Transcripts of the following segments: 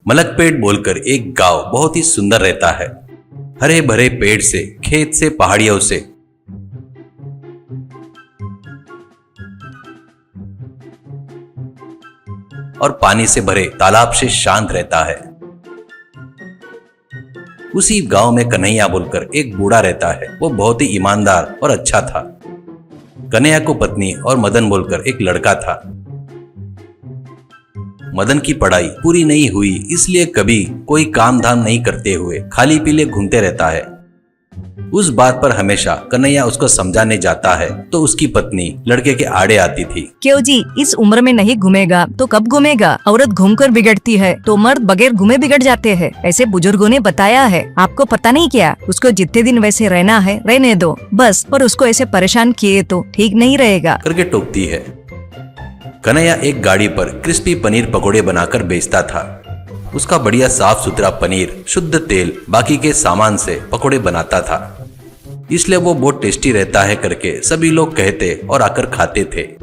मलकपेट बोलकर एक गांव बहुत ही सुंदर रहता है। हरे भरे पेड़ से, खेत से, पहाड़ियों से। और पानी से भरे तालाब से शांत रहता है। उसी गांव में कन्हैया बोलकर एक बूढ़ा रहता है। वो बहुत ही ईमानदार और अच्छा था। कन्हैया को पत्नी और मदन बोलकर एक लड़का था। मदन की पढ़ाई पूरी नहीं हुई, इसलिए कभी कोई काम धाम नहीं करते हुए खाली पीले घूमते रहता है। उस बात पर हमेशा कन्हैया उसको समझाने जाता है तो उसकी पत्नी लड़के के आड़े आती थी। क्यों जी, इस उम्र में नहीं घूमेगा तो कब घूमेगा? औरत घूमकर बिगड़ती है तो मर्द बगैर घूमे बिगड़ जाते हैं, ऐसे बुजुर्गों ने बताया है। आपको पता नहीं क्या? उसको जितने दिन वैसे रहना है रहने दो बस, और उसको ऐसे परेशान किए तो ठीक नहीं रहेगा करके टोकती है। कन्हैया एक गाड़ी पर क्रिस्पी पनीर पकोड़े बनाकर बेचता था। उसका बढ़िया साफ सुथरा पनीर, शुद्ध तेल, बाकी के सामान से पकोड़े बनाता था, इसलिए वो बहुत टेस्टी रहता है करके सभी लोग कहते और आकर खाते थे।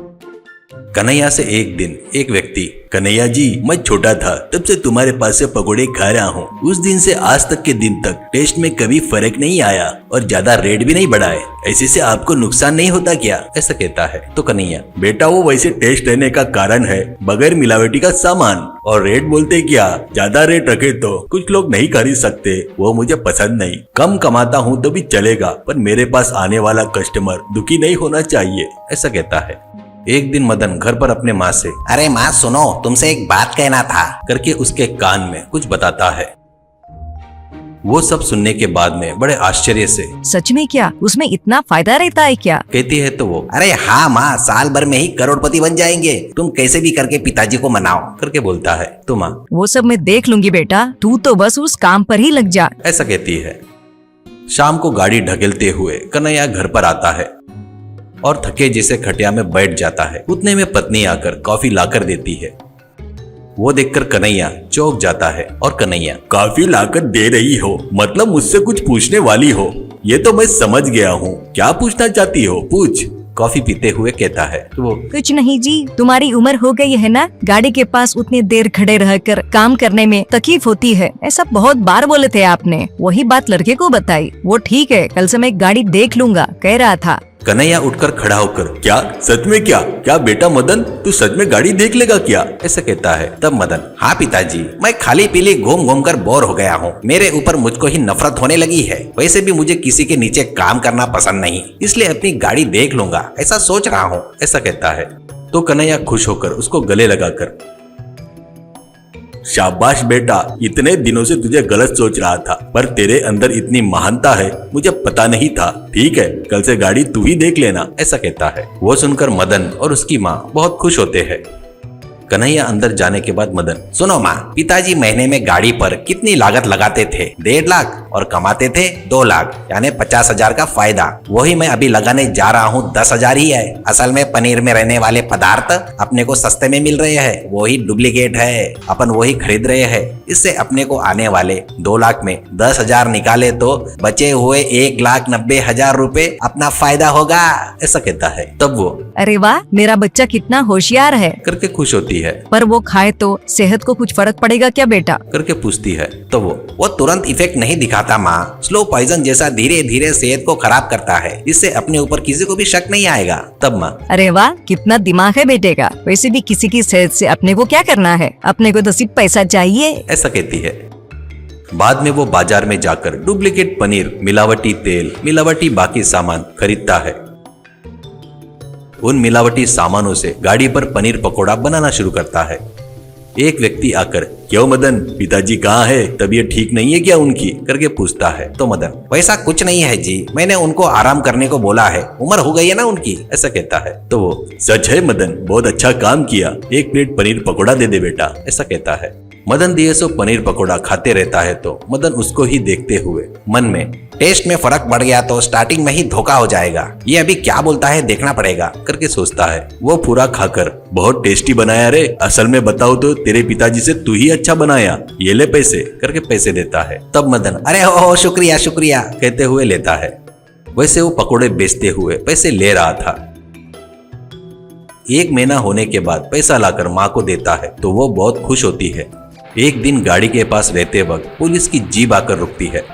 कन्हैया से एक दिन एक व्यक्ति, कन्हैया जी, मैं छोटा था तब से तुम्हारे पास से पकोड़े खा रहा हूँ। उस दिन से आज तक के दिन तक टेस्ट में कभी फर्क नहीं आया और ज्यादा रेट भी नहीं बढ़ाए। ऐसे से आपको नुकसान नहीं होता क्या? ऐसा कहता है तो कन्हैया, बेटा वो वैसे टेस्ट रहने का कारण है बगैर मिलावटी का सामान, और रेट बोलते क्या, ज्यादा रेट रखे तो कुछ लोग नहीं खरीद सकते, वो मुझे पसंद नहीं। कम कमाता हूँ तो भी चलेगा, पर मेरे पास आने वाला कस्टमर दुखी नहीं होना चाहिए। ऐसा कहता है। एक दिन मदन घर पर अपने माँ से, अरे माँ सुनो, तुमसे एक बात कहना था करके उसके कान में कुछ बताता है। वो सब सुनने के बाद में बड़े आश्चर्य से, सच में क्या? उसमें इतना फायदा रहता है क्या? कहती है तो वो, अरे हाँ माँ, साल भर में ही करोड़पति बन जाएंगे, तुम कैसे भी करके पिताजी को मनाओ करके बोलता है तो माँ, वो सब मैं देख लूंगी बेटा, तू तो बस उस काम पर ही लग जा। ऐसा कहती है। शाम को गाड़ी ढकेलते हुए कन्हैया घर पर आता है और थके जैसे खटिया में बैठ जाता है। उतने में पत्नी आकर कॉफी लाकर देती है। वो देखकर कन्हैया चौंक जाता है और कन्हैया, कॉफी लाकर दे रही हो मतलब मुझसे कुछ पूछने वाली हो? ये तो मैं समझ गया हूँ, क्या पूछना चाहती हो पूछ, कॉफी पीते हुए कहता है तो वो, कुछ नहीं जी, तुम्हारी उम्र हो गई है ना, गाड़ी के पास उतनी देर खड़े रहकर काम करने में तकलीफ होती है, ऐसा बहुत बार बोले थे आपने। वही बात लड़के को बताई। वो ठीक है, कल से मैं गाड़ी देख लूंगा कह रहा था। कन्हैया उठकर खड़ा होकर, क्या सच में? क्या बेटा मदन, तू सच में गाड़ी देख लेगा क्या? ऐसा कहता है। तब मदन, हाँ पिताजी, मैं खाली पीली घूम घूम कर बोर हो गया हूँ, मेरे ऊपर मुझको ही नफरत होने लगी है। वैसे भी मुझे किसी के नीचे काम करना पसंद नहीं, इसलिए अपनी गाड़ी देख लूंगा, ऐसा सोच रहा हूँ। ऐसा कहता है तो कन्हैया खुश होकर उसको गले लगाकर, शाबाश बेटा, इतने दिनों से तुझे गलत सोच रहा था, पर तेरे अंदर इतनी महानता है मुझे पता नहीं था। ठीक है, कल से गाड़ी तू ही देख लेना। ऐसा कहता है। वो सुनकर मदन और उसकी माँ बहुत खुश होते हैं। कन्हैया अंदर जाने के बाद मदन, सुनो माँ, पिताजी महीने में गाड़ी पर कितनी लागत लगाते थे? 1.5 लाख, और कमाते थे 2 लाख, यानी 50,000 का फायदा। वही मैं अभी लगाने जा रहा हूँ, 10,000 ही है। असल में पनीर में रहने वाले पदार्थ अपने को सस्ते में मिल रहे हैं, वही डुप्लीकेट है, अपन वही खरीद रहे हैं। इससे अपने को आने वाले 2 लाख में 10,000 निकाले तो बचे हुए 1,90,000 रुपए अपना फायदा होगा। ऐसा कहता है। तब वो, अरे वाह, मेरा बच्चा कितना होशियार है करके खुश होती है। पर वो खाए तो सेहत को कुछ फर्क पड़ेगा क्या बेटा? करके पूछती है तो वो तुरंत इफेक्ट नहीं दिखाता माँ, स्लो पॉइजन जैसा धीरे धीरे सेहत को खराब करता है, इससे अपने ऊपर किसी को भी शक नहीं आएगा। तब माँ, अरे वाह, कितना दिमाग है बेटे का। वैसे भी किसी की सेहत से अपने को क्या करना है, अपने को तो सिर्फ पैसा चाहिए। ऐसा कहती है। बाद में वो बाजार में जाकर डुप्लीकेट पनीर, मिलावटी तेल, मिलावटी बाकी सामान खरीदता है। उन मिलावटी सामानों से गाड़ी पर पनीर पकोड़ा बनाना शुरू करता है। एक व्यक्ति आकर, क्यों मदन, पिताजी कहाँ है, तबीयत ठीक नहीं है क्या उनकी? करके पूछता है तो मदन, वैसा कुछ नहीं है जी, मैंने उनको आराम करने को बोला है, उम्र हो गई है ना उनकी। ऐसा कहता है तो वो, सच है मदन, बहुत अच्छा काम किया, 1 प्लेट पनीर पकोड़ा दे दे बेटा। ऐसा कहता है। मदन दिए सो पनीर पकोड़ा खाते रहता है तो मदन उसको ही देखते हुए मन में, टेस्ट में फर्क बढ़ गया तो स्टार्टिंग में ही धोखा हो जाएगा, ये अभी क्या बोलता है देखना पड़ेगा करके सोचता है। वो पूरा खाकर, बहुत टेस्टी बनाया रे, असल में बताओ तो तेरे पिताजी से तू ही अच्छा बनाया, ये ले पैसे, करके पैसे देता है। तब मदन, अरे हो शुक्रिया शुक्रिया कहते हुए लेता है। वैसे वो पकोड़े बेचते हुए पैसे ले रहा था। 1 महीना होने के बाद पैसा लाकर माँ को देता है तो वो बहुत खुश होती है। एक दिन गाड़ी के पास रहते वक्त पुलिस की जीप आकर रुकती है।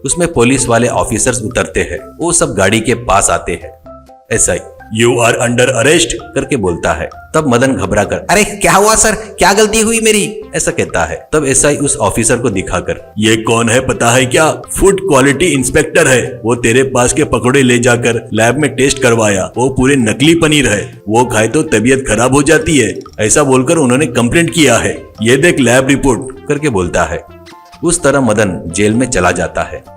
उसमें पुलिस वाले ऑफिसर्स उतरते हैं। वो सब गाड़ी के पास आते हैं। SI you are under arrest करके बोलता है। तब मदन घबरा कर अरे क्या हुआ सर, क्या गलती हुई मेरी? ऐसा कहता है। तब एसआई उस ऑफिसर को दिखाकर, ये कौन है पता है क्या? फूड क्वालिटी इंस्पेक्टर है। वो तेरे पास के पकौड़े ले जाकर लैब में टेस्ट करवाया। वो पूरे नकली पनीर है। वो खाए तो तबीयत खराब हो जाती है। ऐसा बोलकर उन्होंने कंप्लेंट किया है। ये देख लैब रिपोर्ट करके बोलता है। उस तरह मदन जेल में चला जाता है।